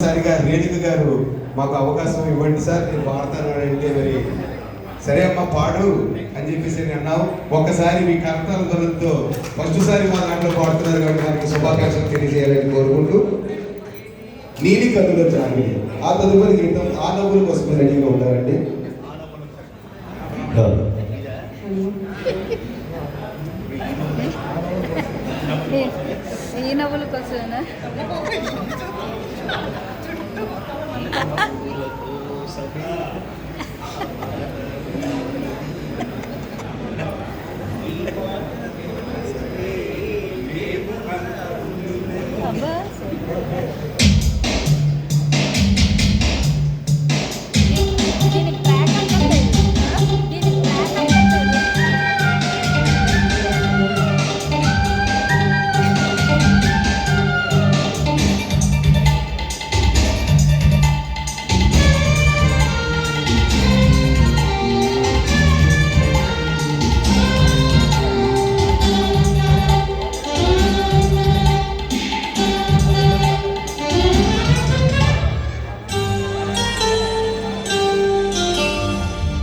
సరిగా రేణుక గారు మాకు అవకాశం ఇవ్వండి సార్, నేను పాడతాను అంటే మరి సరే అమ్మ పాడు అని చెప్పేసి నేను అన్నావు. ఒక్కసారి మీ కర్తల ధ్వనులతో ఫస్ట్ సారి మా దాంట్లో పాడుతున్నారు కాబట్టి మనకి శుభాకాంక్షలు తెలియజేయాలని కోరుకుంటూ నీలి కథలో జాని ఆ తదుపరి గీతం ఆ నవ్వుల కోసం రెడీగా ఉంటారండి. ఈ నవ్వుల కోసమేనా? అబ్బా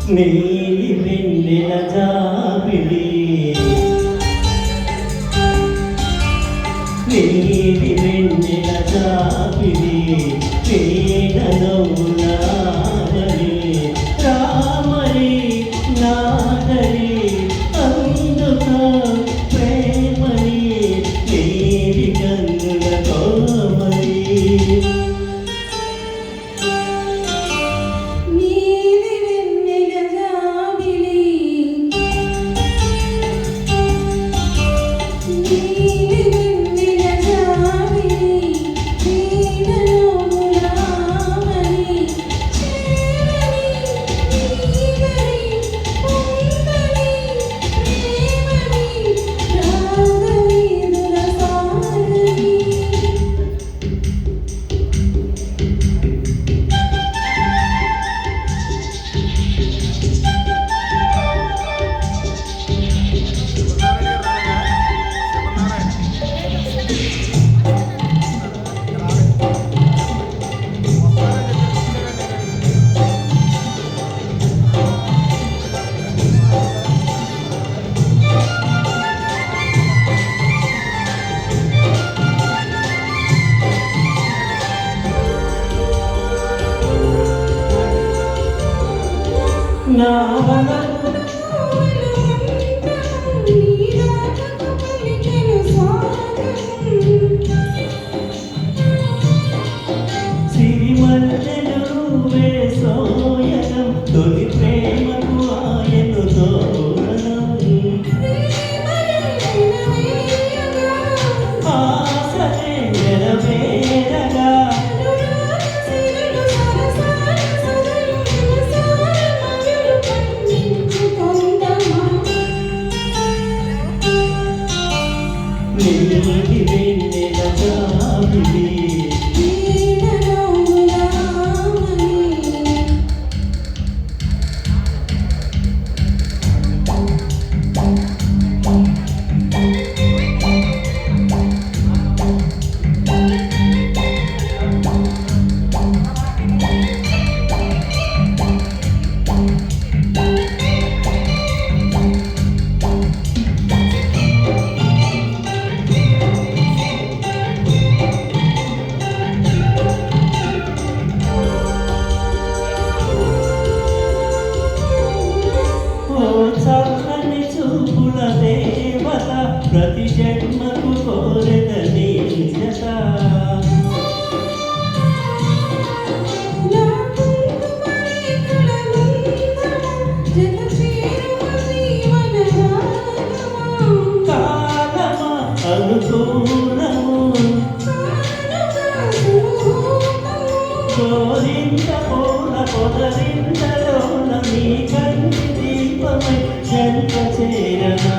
నీలి వెన్నెల జాబిలి నీలి వెన్నెల జాబిలి పేద నవ్వులామని రామని నాదని అందుక ప్రేమని నీలి కన్నుల కోమని సిరిమల్లెలు వేసోయనం తొలి ప్రేమకు ఆయను తోరణం ఆశలే నెరవేరగా నీలి వెన్నెల జాబిలి చల్లని చూపుల దేవత ప్రతి జన్మకు కోరెదని జత కాలమా అనుకూలము కోరింత పూల పొదరింతలోన నీ కంటి దీపమై చెంత చేరనా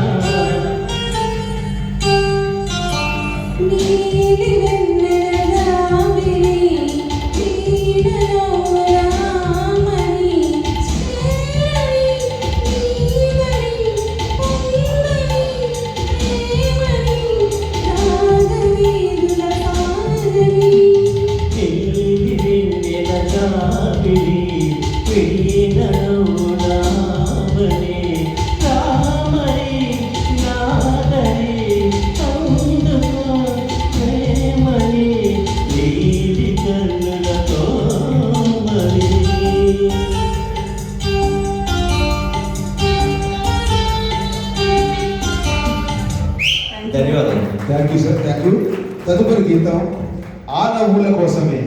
నీలి వెన్నెల జాబిలి నీడలో రామని చేరని నీవని పొందని ప్రేమని రాగవీధుల పాదని నీలి ధన్యవాదాలు. Thank you sir, thank you. తదుపరి గీతం ఆ నవ్వుల కోసమే.